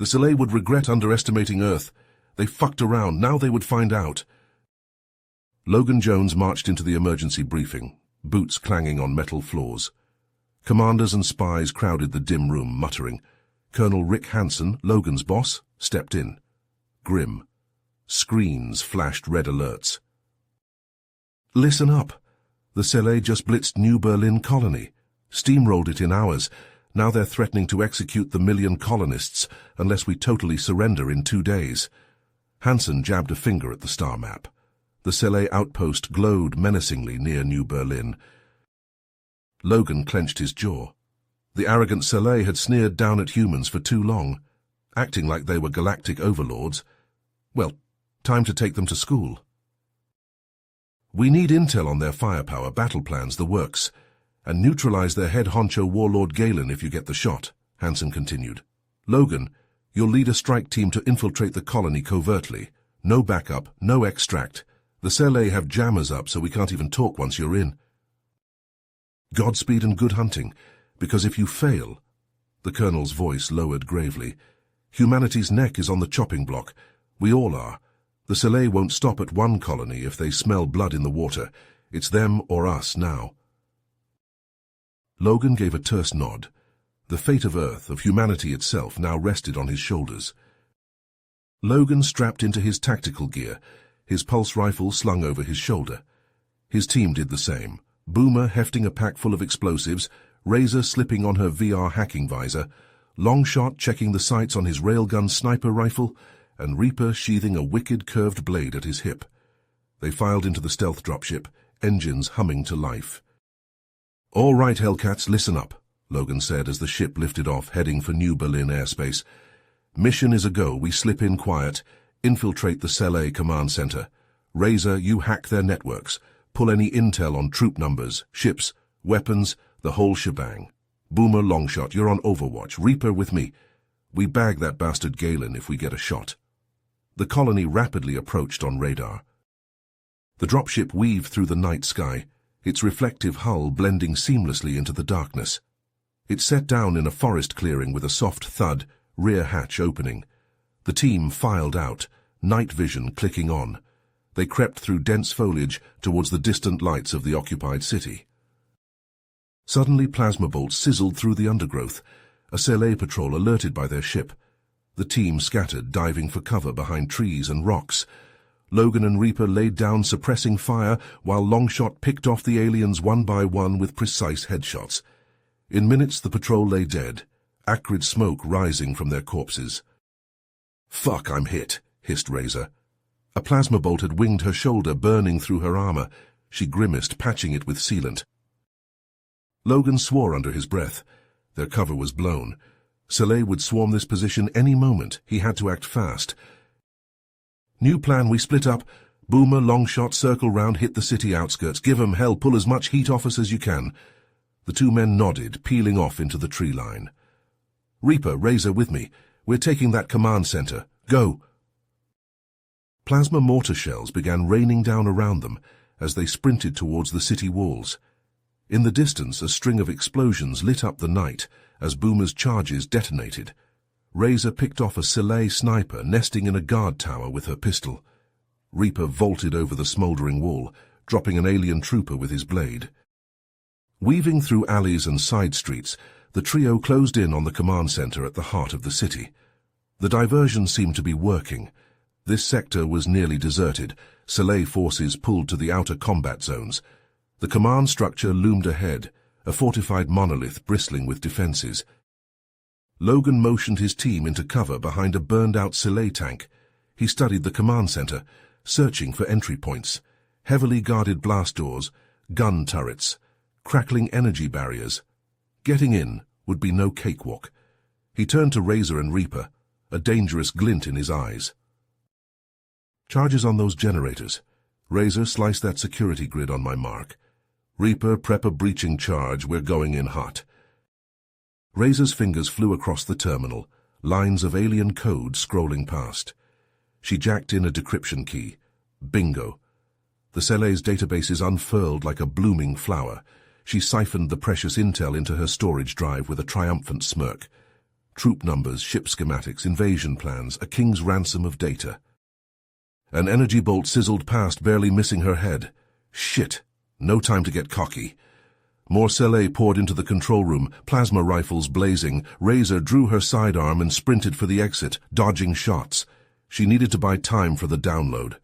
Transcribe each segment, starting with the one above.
The Soleil would regret underestimating Earth. They fucked around, now they would find out. Logan Jones marched into the emergency briefing, boots clanging on metal floors. Commanders and spies crowded the dim room, muttering. Colonel Rick Hansen, Logan's boss, stepped in. Grim. Screens flashed red alerts. Listen up. The Soleil just blitzed New Berlin colony. Steamrolled it in hours. Now they're threatening to execute the 1,000,000 colonists unless we totally surrender in 2 days. Hansen jabbed a finger at the star map. The Soleil outpost glowed menacingly near New Berlin. Logan clenched his jaw. The arrogant Soleil had sneered down at humans for too long, acting like they were galactic overlords. Well, time to take them to school. We need intel on their firepower, battle plans, the works, and neutralize their head honcho warlord Galen if you get the shot, Hansen continued. Logan, you'll lead a strike team to infiltrate the colony covertly. No backup, no extract. The Soleil have jammers up so we can't even talk once you're in. Godspeed and good hunting, because if you fail, the colonel's voice lowered gravely, humanity's neck is on the chopping block. We all are. The Soleil won't stop at one colony if they smell blood in the water. It's them or us now. Logan gave a terse nod. The fate of Earth, of humanity itself, now rested on his shoulders. Logan strapped into his tactical gear, his pulse rifle slung over his shoulder. His team did the same. Boomer hefting a pack full of explosives, Razor slipping on her VR hacking visor, Longshot checking the sights on his railgun sniper rifle, and Reaper sheathing a wicked curved blade at his hip. They filed into the stealth dropship, engines humming to life. All right, Hellcats, listen up, Logan said as the ship lifted off, heading for New Berlin airspace. Mission is a go. We slip in quiet, infiltrate the Soleil command center. Razor, you hack their networks. Pull any intel on troop numbers, ships, weapons, the whole shebang. Boomer, Longshot, you're on overwatch. Reaper with me. We bag that bastard Galen if we get a shot. The colony rapidly approached on radar. The dropship weaved through the night sky, its reflective hull blending seamlessly into the darkness. It set down in a forest clearing with a soft thud, rear hatch opening. The team filed out, night vision clicking on. They crept through dense foliage towards the distant lights of the occupied city. Suddenly plasma bolts sizzled through the undergrowth, a Soleil patrol alerted by their ship. The team scattered, diving for cover behind trees and rocks. Logan and Reaper laid down suppressing fire while Longshot picked off the aliens one by one with precise headshots. In minutes the patrol lay dead, acrid smoke rising from their corpses. "Fuck, I'm hit," hissed Razor. A plasma bolt had winged her shoulder, burning through her armor. She grimaced, patching it with sealant. Logan swore under his breath. Their cover was blown. Soleil would swarm this position any moment. He had to act fast. "New plan, we split up. Boomer, Longshot, circle round, hit the city outskirts. Give 'em hell, pull as much heat off us as you can." The two men nodded, peeling off into the tree line. "Reaper, Razor with me. We're taking that command center. Go." Plasma mortar shells began raining down around them as they sprinted towards the city walls. In the distance, a string of explosions lit up the night as Boomer's charges detonated. Razor picked off a Soleil sniper nesting in a guard tower with her pistol. Reaper vaulted over the smoldering wall, dropping an alien trooper with his blade. Weaving through alleys and side streets, the trio closed in on the command center at the heart of the city. The diversion seemed to be working. This sector was nearly deserted, Soleil forces pulled to the outer combat zones. The command structure loomed ahead, a fortified monolith bristling with defenses. Logan motioned his team into cover behind a burned-out Soleil tank. He studied the command center, searching for entry points. Heavily guarded blast doors, gun turrets, crackling energy barriers. Getting in would be no cakewalk. He turned to Razor and Reaper, a dangerous glint in his eyes. "Charges on those generators. Razor, slice that security grid on my mark. Reaper, prep a breaching charge. We're going in hot." Razor's fingers flew across the terminal, lines of alien code scrolling past. She jacked in a decryption key. Bingo. The Soleil's databases unfurled like a blooming flower. She siphoned the precious intel into her storage drive with a triumphant smirk. Troop numbers, ship schematics, invasion plans, a king's ransom of data. An energy bolt sizzled past, barely missing her head. Shit. No time to get cocky. More Sele poured into the control room, plasma rifles blazing. Razor drew her sidearm and sprinted for the exit, dodging shots. She needed to buy time for the download.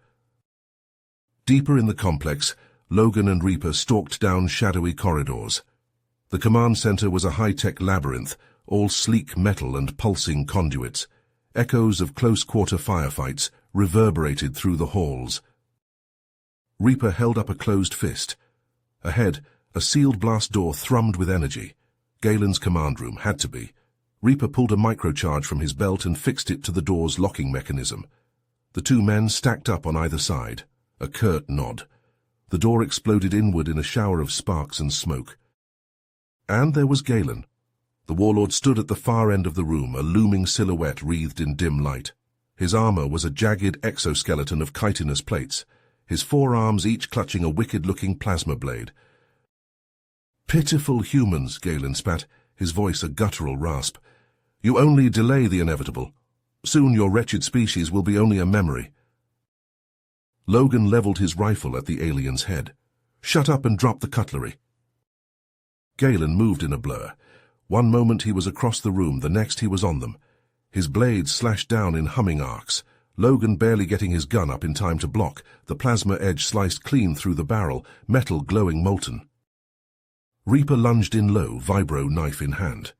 Deeper in the complex, Logan and Reaper stalked down shadowy corridors. The command center was a high-tech labyrinth, all sleek metal and pulsing conduits. Echoes of close-quarter firefights reverberated through the halls. Reaper held up a closed fist. Ahead, a sealed blast door thrummed with energy. Galen's command room had to be. Reaper pulled a microcharge from his belt and fixed it to the door's locking mechanism. The two men stacked up on either side. A curt nod. The door exploded inward in a shower of sparks and smoke. And there was Galen. The warlord stood at the far end of the room, a looming silhouette wreathed in dim light. His armor was a jagged exoskeleton of chitinous plates, his forearms each clutching a wicked-looking plasma blade. "Pitiful humans," Galen spat, his voice a guttural rasp. "You only delay the inevitable. Soon your wretched species will be only a memory." Logan leveled his rifle at the alien's head. "Shut up and drop the cutlery." Galen moved in a blur. One moment he was across the room, the next he was on them. His blades slashed down in humming arcs, Logan barely getting his gun up in time to block. The plasma edge sliced clean through the barrel, metal glowing molten. Reaper lunged in low, vibro knife in hand.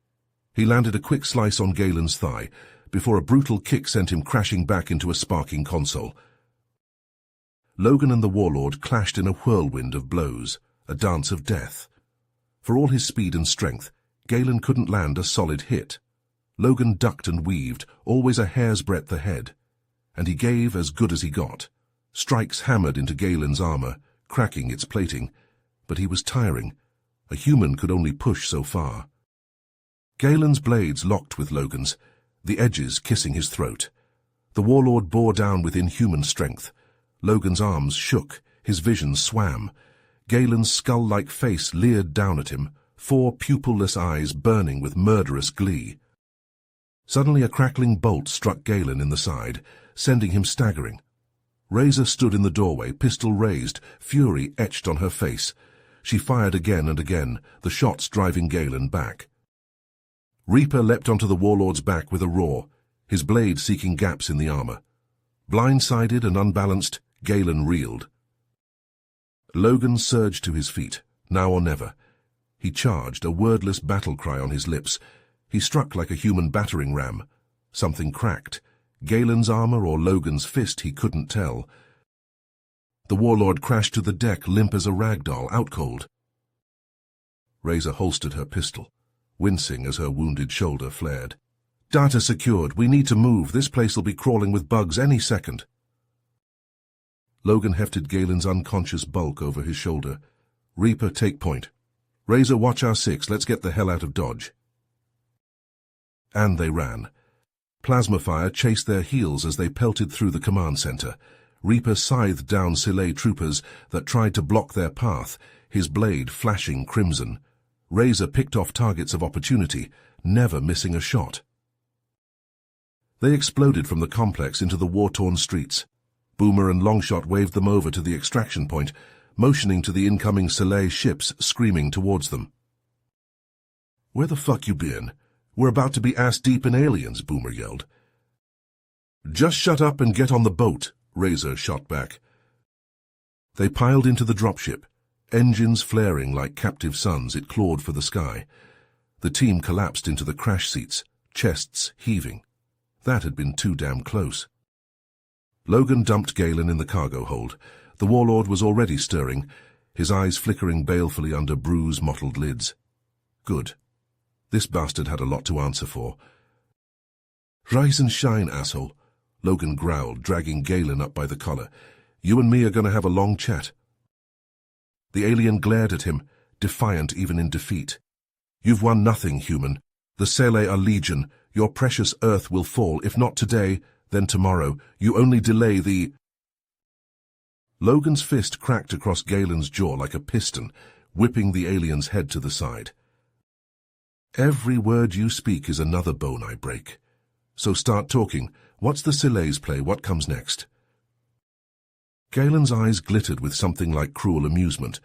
He landed a quick slice on Galen's thigh, before a brutal kick sent him crashing back into a sparking console. Logan and the warlord clashed in a whirlwind of blows, a dance of death. For all his speed and strength, Galen couldn't land a solid hit. Logan ducked and weaved, always a hair's breadth ahead. And he gave as good as he got. Strikes hammered into Galen's armor, cracking its plating. But he was tiring. A human could only push so far. Galen's blades locked with Logan's, the edges kissing his throat. The warlord bore down with inhuman strength. Logan's arms shook, his vision swam. Galen's skull-like face leered down at him, 4 pupilless eyes burning with murderous glee. Suddenly a crackling bolt struck Galen in the side, sending him staggering. Razor stood in the doorway, pistol raised, fury etched on her face. She fired again and again, the shots driving Galen back. Reaper leapt onto the warlord's back with a roar, his blade seeking gaps in the armor. Blindsided and unbalanced, Galen reeled. Logan surged to his feet, now or never. He charged, a wordless battle cry on his lips. He struck like a human battering ram. Something cracked. Galen's armor or Logan's fist, he couldn't tell. The warlord crashed to the deck, limp as a rag doll, out cold. Razor holstered her pistol, wincing as her wounded shoulder flared. "Data secured. We need to move. This place'll be crawling with bugs any second." Logan hefted Galen's unconscious bulk over his shoulder. "Reaper, take point. Razor, watch our 6. Let's get the hell out of Dodge." And they ran. Plasma fire chased their heels as they pelted through the command center. Reaper scythed down Sile troopers that tried to block their path, his blade flashing crimson. Razor picked off targets of opportunity, never missing a shot. They exploded from the complex into the war-torn streets. Boomer and Longshot waved them over to the extraction point, motioning to the incoming Sile ships screaming towards them. "Where the fuck you been? We're about to be ass-deep in aliens," Boomer yelled. "Just shut up and get on the boat," Razor shot back. They piled into the dropship. Engines flaring like captive suns, it clawed for the sky. The team collapsed into the crash seats, chests heaving. That had been too damn close. Logan dumped Galen in the cargo hold. The warlord was already stirring, his eyes flickering balefully under bruise-mottled lids. Good. This bastard had a lot to answer for. "Rise and shine, asshole," Logan growled, dragging Galen up by the collar. "You and me are going to have a long chat." The alien glared at him, defiant even in defeat. "You've won nothing, human. The Sele are legion. Your precious Earth will fall, if not today, then tomorrow. You only delay the—" Logan's fist cracked across Galen's jaw like a piston, whipping the alien's head to the side. Every word you speak is another bone I break. So start talking. What's the Silay's play? What comes next? Galen's eyes glittered with something like cruel amusement.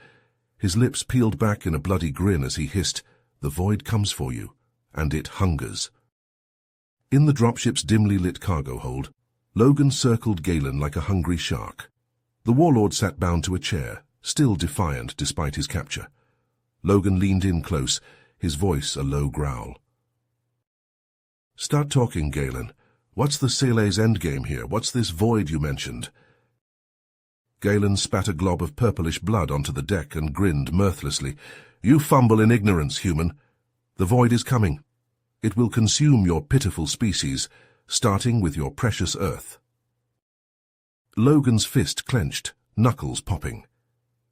His lips peeled back in a bloody grin as he hissed, "The void comes for you, and it hungers." In the dropship's dimly lit cargo hold, Logan circled Galen like a hungry shark. The warlord sat bound to a chair, still defiant despite his capture. Logan leaned in close, his voice a low growl. "Start talking, Galen. What's the Silay's endgame here? What's this void you mentioned?" Galen spat a glob of purplish blood onto the deck and grinned mirthlessly. "You fumble in ignorance, human. The void is coming. It will consume your pitiful species, starting with your precious Earth." Logan's fist clenched, knuckles popping.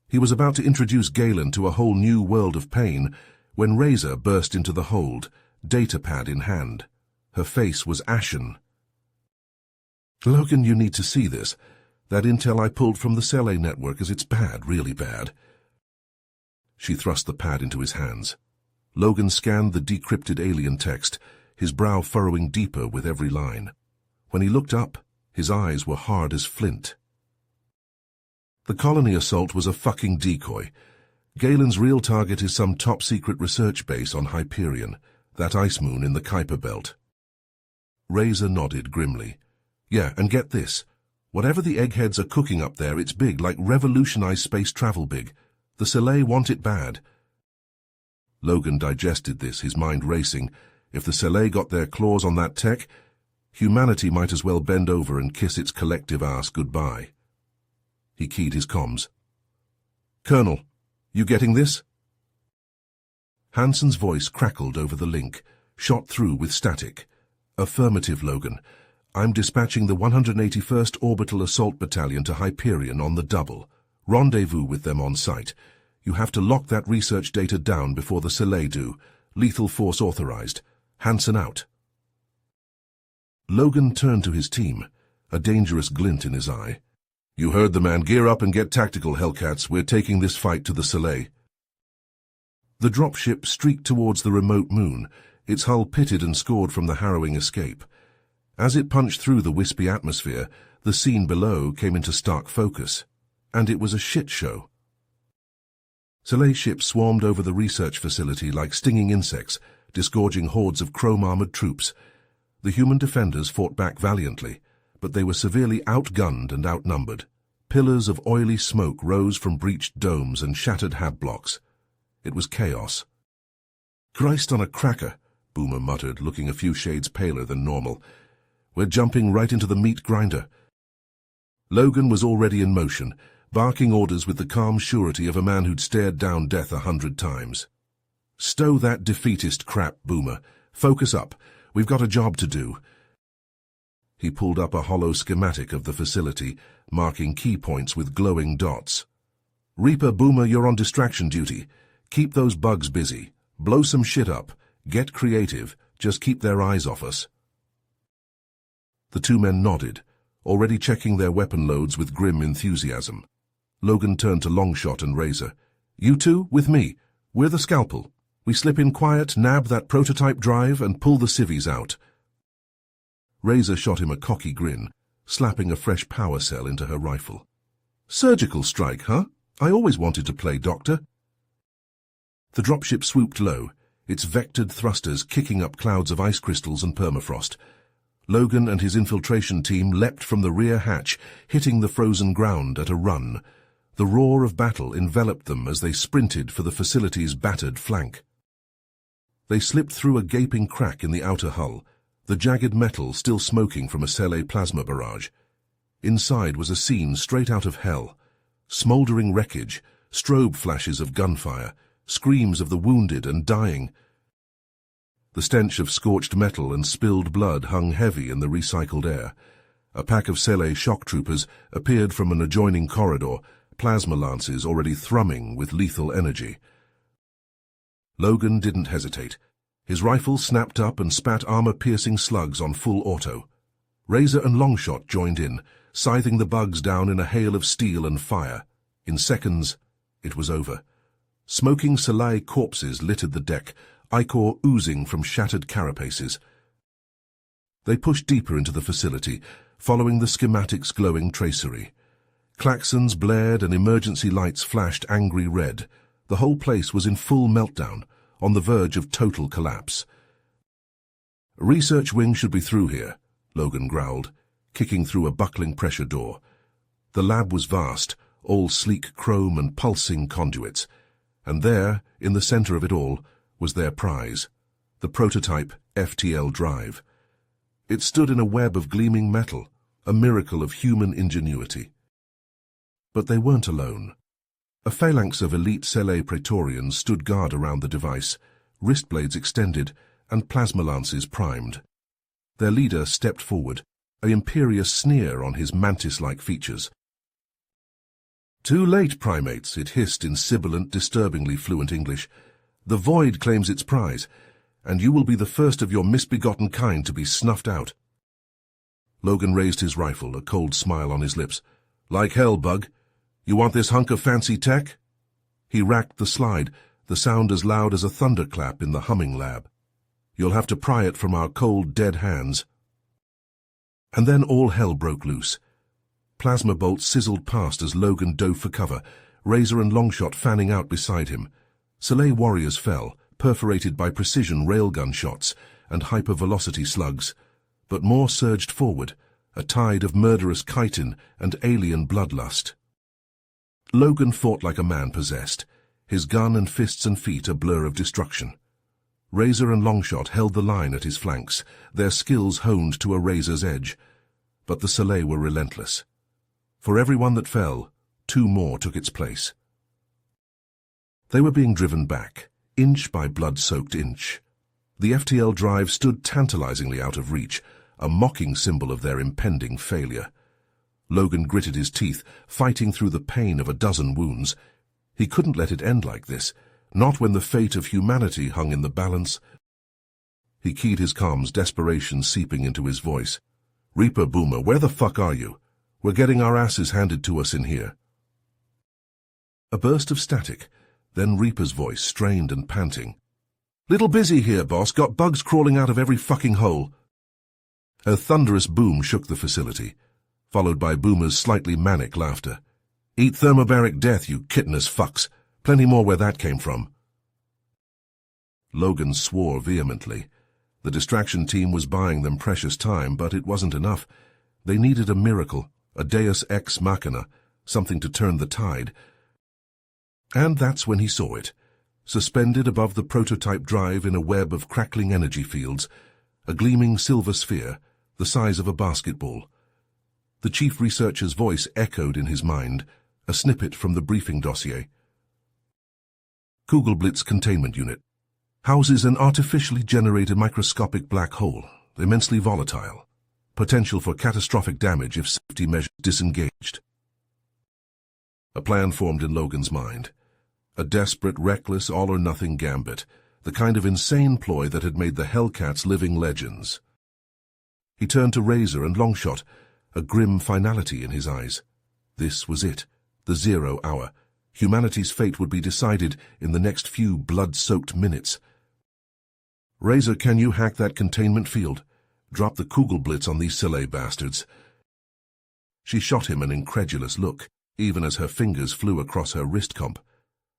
He was about to introduce Galen to a whole new world of pain when Razor burst into the hold, datapad in hand. Her face was ashen. "Logan, you need to see this. That intel I pulled from the Selay network is it's bad, really bad." She thrust the pad into his hands. Logan scanned the decrypted alien text, his brow furrowing deeper with every line. When he looked up, his eyes were hard as flint. The colony assault was a fucking decoy. Galen's real target is some top-secret research base on Hyperion, that ice moon in the Kuiper Belt. Razor nodded grimly. "Yeah, and get this. Whatever the eggheads are cooking up there, it's big, like revolutionized space travel big. The Selay want it bad." Logan digested this, his mind racing. If the Selay got their claws on that tech, humanity might as well bend over and kiss its collective ass goodbye. He keyed his comms. "Colonel, you getting this?" Hansen's voice crackled over the link, shot through with static. "Affirmative, Logan. I'm dispatching the 181st Orbital Assault Battalion to Hyperion on the double. Rendezvous with them on site. You have to lock that research data down before the Selay do. Lethal force authorized. Hansen out." Logan turned to his team, a dangerous glint in his eye. "You heard the man. Gear up and get tactical, Hellcats. We're taking this fight to the Selay." The dropship streaked towards the remote moon, its hull pitted and scored from the harrowing escape. As it punched through the wispy atmosphere, the scene below came into stark focus. And it was a shit show. Selay ships swarmed over the research facility like stinging insects, disgorging hordes of chrome-armored troops. The human defenders fought back valiantly, but they were severely outgunned and outnumbered. Pillars of oily smoke rose from breached domes and shattered hab blocks. It was chaos. "Christ on a cracker," Boomer muttered, looking a few shades paler than normal. "We're jumping right into the meat grinder." Logan was already in motion, barking orders with the calm surety of a man who'd stared down death 100 times. "Stow that defeatist crap, Boomer. Focus up. We've got a job to do." He pulled up a hollow schematic of the facility, marking key points with glowing dots. "Reaper, Boomer, you're on distraction duty. Keep those bugs busy. Blow some shit up. Get creative. Just keep their eyes off us." The two men nodded, already checking their weapon loads with grim enthusiasm. Logan turned to Longshot and Razor. "You two, with me. We're the Scalpel. We slip in quiet, nab that prototype drive, and pull the civvies out." Razor shot him a cocky grin, slapping a fresh power cell into her rifle. "Surgical strike, huh? I always wanted to play doctor." The dropship swooped low, its vectored thrusters kicking up clouds of ice crystals and permafrost. Logan and his infiltration team leapt from the rear hatch, hitting the frozen ground at a run. The roar of battle enveloped them as they sprinted for the facility's battered flank. They slipped through a gaping crack in the outer hull, the jagged metal still smoking from a Selay plasma barrage. Inside was a scene straight out of hell. Smouldering wreckage, strobe flashes of gunfire, screams of the wounded and dying. The stench of scorched metal and spilled blood hung heavy in the recycled air. A pack of Selay shock troopers appeared from an adjoining corridor, plasma lances already thrumming with lethal energy. Logan didn't hesitate. His rifle snapped up and spat armor-piercing slugs on full auto. Razor and Longshot joined in, scything the bugs down in a hail of steel and fire. In seconds, it was over. Smoking Selay corpses littered the deck, ichor oozing from shattered carapaces. They pushed deeper into the facility, following the schematic's glowing tracery. Klaxons blared and emergency lights flashed angry red. The whole place was in full meltdown, on the verge of total collapse. "Research wing should be through here," Logan growled, kicking through a buckling pressure door. The lab was vast, all sleek chrome and pulsing conduits, and there, in the center of it all, was their prize, the prototype FTL drive. It stood in a web of gleaming metal, a miracle of human ingenuity. But they weren't alone. A phalanx of elite Sele Praetorians stood guard around the device, wrist blades extended and plasma lances primed. Their leader stepped forward, an imperious sneer on his mantis-like features. "Too late, primates," it hissed in sibilant, disturbingly fluent English. "The Void claims its prize, and you will be the first of your misbegotten kind to be snuffed out." Logan raised his rifle, a cold smile on his lips. "Like hell, Bug. You want this hunk of fancy tech?" He racked the slide, the sound as loud as a thunderclap in the humming lab. "You'll have to pry it from our cold, dead hands." And then all hell broke loose. Plasma bolts sizzled past as Logan dove for cover, Razor and Longshot fanning out beside him. Sele warriors fell, perforated by precision railgun shots and hypervelocity slugs, but more surged forward, a tide of murderous chitin and alien bloodlust. Logan fought like a man possessed, his gun and fists and feet a blur of destruction. Razor and Longshot held the line at his flanks, their skills honed to a razor's edge. But the Sele were relentless. For every one that fell, 2 more took its place. They were being driven back, inch by blood-soaked inch. The FTL drive stood tantalizingly out of reach, a mocking symbol of their impending failure. Logan gritted his teeth, fighting through the pain of a dozen wounds. He couldn't let it end like this, not when the fate of humanity hung in the balance. He keyed his comms, desperation seeping into his voice. "Reaper Boomer, where the fuck are you? We're getting our asses handed to us in here." A burst of static, then Reaper's voice, strained and panting. "Little busy here, boss. Got bugs crawling out of every fucking hole." A thunderous boom shook the facility, followed by Boomer's slightly manic laughter. "Eat thermobaric death, you chitinous fucks. Plenty more where that came from." Logan swore vehemently. The distraction team was buying them precious time, but it wasn't enough. They needed a miracle, a deus ex machina, something to turn the tide. And that's when he saw it, suspended above the prototype drive in a web of crackling energy fields, a gleaming silver sphere, the size of a basketball. The chief researcher's voice echoed in his mind, a snippet from the briefing dossier. Kugelblitz Containment Unit. Houses an artificially generated microscopic black hole, immensely volatile. Potential for catastrophic damage if safety measures disengaged. A plan formed in Logan's mind. A desperate, reckless, all-or-nothing gambit, the kind of insane ploy that had made the Hellcats living legends. He turned to Razor and Longshot, a grim finality in his eyes. This was it, the 0 hour. Humanity's fate would be decided in the next few blood-soaked minutes. "Razor, can you hack that containment field? Drop the Kugelblitz on these Sele bastards." She shot him an incredulous look, even as her fingers flew across her wrist comp.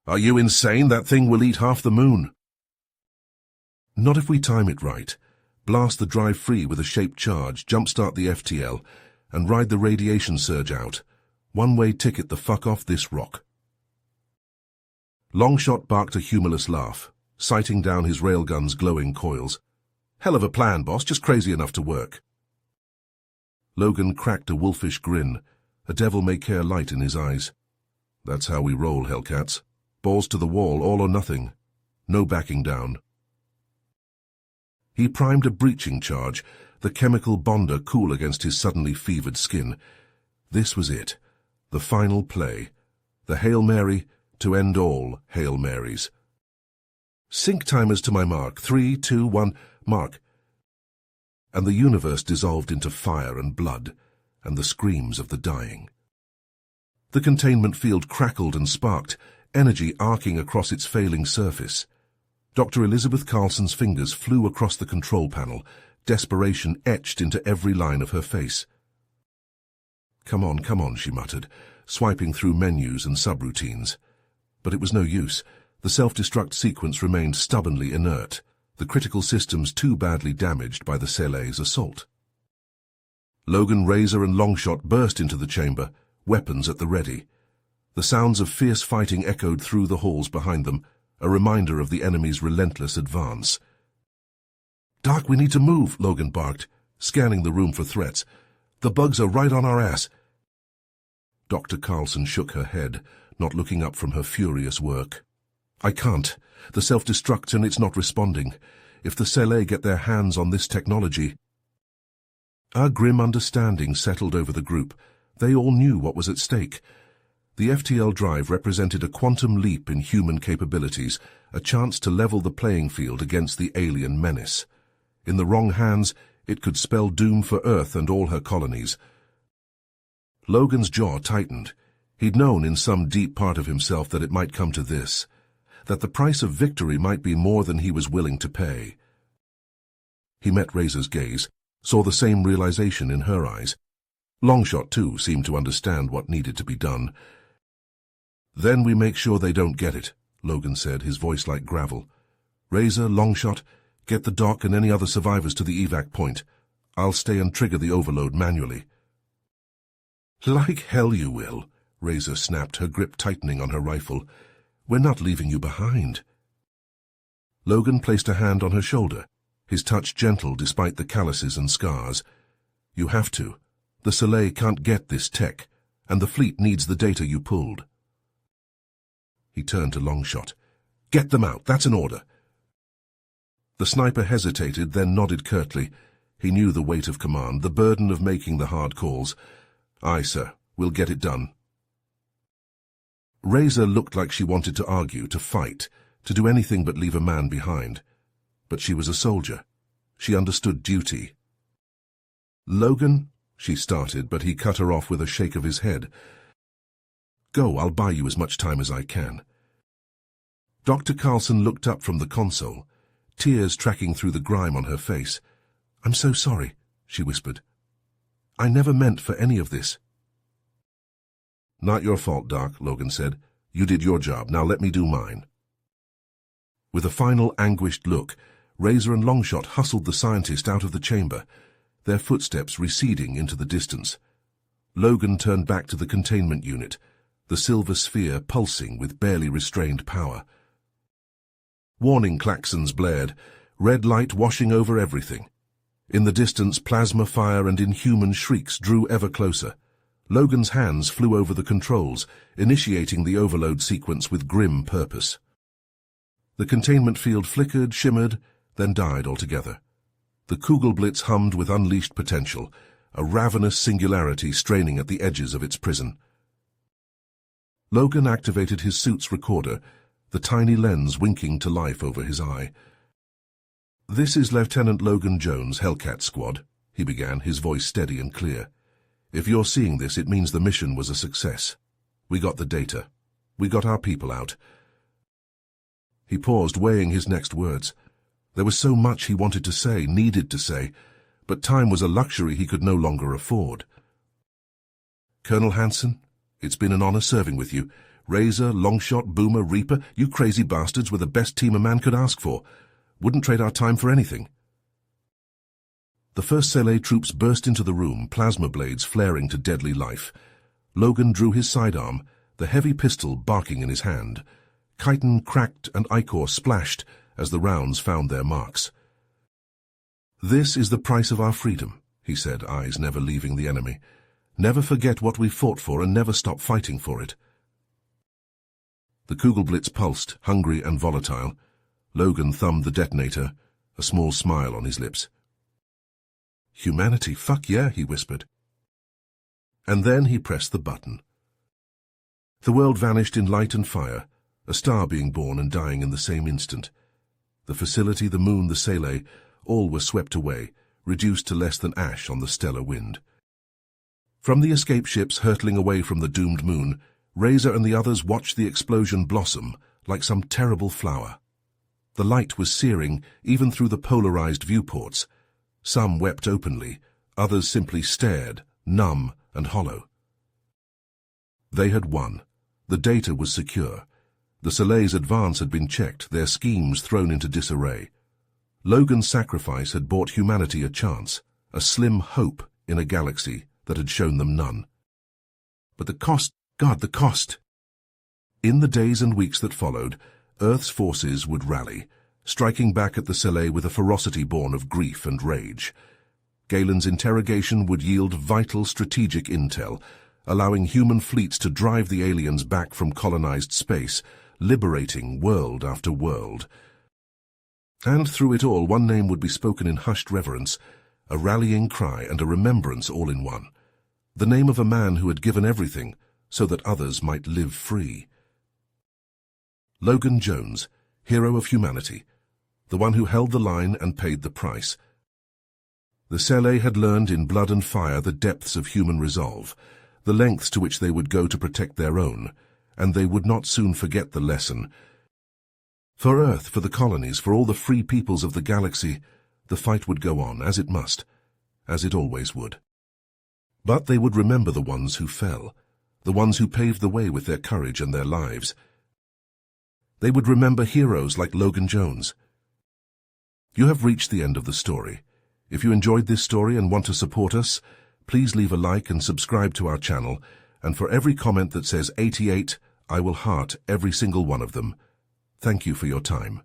"Are you insane? That thing will eat half the moon." "Not if we time it right. Blast the drive free with a shaped charge, jumpstart the FTL, and ride the radiation surge out. One-way ticket the fuck off this rock." Longshot barked a humorless laugh, sighting down his railgun's glowing coils. "Hell of a plan, boss, just crazy enough to work." Logan cracked a wolfish grin, a devil-may-care light in his eyes. "That's how we roll, Hellcats. Balls to the wall, all or nothing. No backing down." He primed a breaching charge, the chemical bonder cool against his suddenly fevered skin. This was it, the final play, the Hail Mary to end all Hail Marys. "Sync timers to my mark. 3, 2, 1, mark." And the universe dissolved into fire and blood, and the screams of the dying. The containment field crackled and sparked, energy arcing across its failing surface. Dr. Elizabeth Carlson's fingers flew across the control panel, desperation etched into every line of her face. Come on, she muttered, swiping through menus and subroutines. But it was no use. The self-destruct sequence remained stubbornly inert, the critical systems too badly damaged by the Sele's assault. Logan, Razor, and Longshot burst into the chamber, weapons at the ready. The sounds of fierce fighting echoed through the halls behind them, a reminder of the enemy's relentless advance. "Doc, we need to move," Logan barked, scanning the room for threats. "The bugs are right on our ass." Dr. Carlson shook her head, not looking up from her furious work. "I can't. The self-destructs and it's not responding. If the Sele get their hands on this technology—" A grim understanding settled over the group. They all knew what was at stake. The FTL drive represented a quantum leap in human capabilities, a chance to level the playing field against the alien menace. In the wrong hands, it could spell doom for Earth and all her colonies. Logan's jaw tightened. He'd known in some deep part of himself that it might come to this, that the price of victory might be more than he was willing to pay. He met Razor's gaze, saw the same realization in her eyes. Longshot, too, seemed to understand what needed to be done. "Then we make sure they don't get it," Logan said, his voice like gravel. "Razor, Longshot, get the doc and any other survivors to the evac point. I'll stay and trigger the overload manually." "Like hell you will," Razor snapped, her grip tightening on her rifle. "We're not leaving you behind." Logan placed a hand on her shoulder, his touch gentle despite the calluses and scars. "You have to. The Sele can't get this tech, and the fleet needs the data you pulled." He turned to Longshot. "Get them out, that's an order." The sniper hesitated, then nodded curtly. He knew the weight of command, the burden of making the hard calls. "Aye, sir, we'll get it done." Razor looked like she wanted to argue, to fight, to do anything but leave a man behind. But she was a soldier. She understood duty. "Logan," she started, but he cut her off with a shake of his head. "Go, I'll buy you as much time as I can." Dr. Carlson looked up from the console, tears tracking through the grime on her face. "I'm so sorry," she whispered. "I never meant for any of this." "Not your fault, Doc," Logan said. "You did your job, now let me do mine." With a final anguished look, Razor and Longshot hustled the scientist out of the chamber, their footsteps receding into the distance. Logan turned back to the containment unit, the silver sphere pulsing with barely restrained power. Warning klaxons blared, red light washing over everything. In the distance, plasma fire and inhuman shrieks drew ever closer. Logan's hands flew over the controls, initiating the overload sequence with grim purpose. The containment field flickered, shimmered, then died altogether. The Kugelblitz hummed with unleashed potential, a ravenous singularity straining at the edges of its prison. Logan activated his suit's recorder, the tiny lens winking to life over his eye. "This is Lieutenant Logan Jones, Hellcat Squad," he began, his voice steady and clear. "If you're seeing this, it means the mission was a success. We got the data. We got our people out." He paused, weighing his next words. There was so much he wanted to say, needed to say, but time was a luxury he could no longer afford. "Colonel Hansen, it's been an honor serving with you. Razor, Longshot, Boomer, Reaper, you crazy bastards were the best team a man could ask for. Wouldn't trade our time for anything." The first Sele troops burst into the room, plasma blades flaring to deadly life. Logan drew his sidearm, the heavy pistol barking in his hand. Chitin cracked and ichor splashed as the rounds found their marks. "This is the price of our freedom," he said, eyes never leaving the enemy. "Never forget what we fought for and never stop fighting for it." The Kugelblitz pulsed, hungry and volatile. Logan thumbed the detonator, a small smile on his lips. "Humanity, fuck yeah," he whispered. And then he pressed the button. The world vanished in light and fire, a star being born and dying in the same instant. The facility, the moon, the Sele, all were swept away, reduced to less than ash on the stellar wind. From the escape ships hurtling away from the doomed moon, Razor and the others watched the explosion blossom like some terrible flower. The light was searing even through the polarized viewports. Some wept openly, others simply stared, numb and hollow. They had won. The data was secure. The Soleil's advance had been checked, their schemes thrown into disarray. Logan's sacrifice had bought humanity a chance, a slim hope in a galaxy that had shown them none. But the cost, God, the cost! In the days and weeks that followed, Earth's forces would rally, striking back at the Soleil with a ferocity born of grief and rage. Galen's interrogation would yield vital strategic intel, allowing human fleets to drive the aliens back from colonized space, liberating world after world. And through it all, one name would be spoken in hushed reverence, a rallying cry and a remembrance all in one. The name of a man who had given everything so that others might live free. Logan Jones, hero of humanity, the one who held the line and paid the price. The Soleil had learned in blood and fire the depths of human resolve, the lengths to which they would go to protect their own, and they would not soon forget the lesson. For Earth, for the colonies, for all the free peoples of the galaxy, the fight would go on, as it must, as it always would. But they would remember the ones who fell, the ones who paved the way with their courage and their lives. They would remember heroes like Logan Jones. You have reached the end of the story. If you enjoyed this story and want to support us, please leave a like and subscribe to our channel, and for every comment that says 88, I will heart every single one of them. Thank you for your time.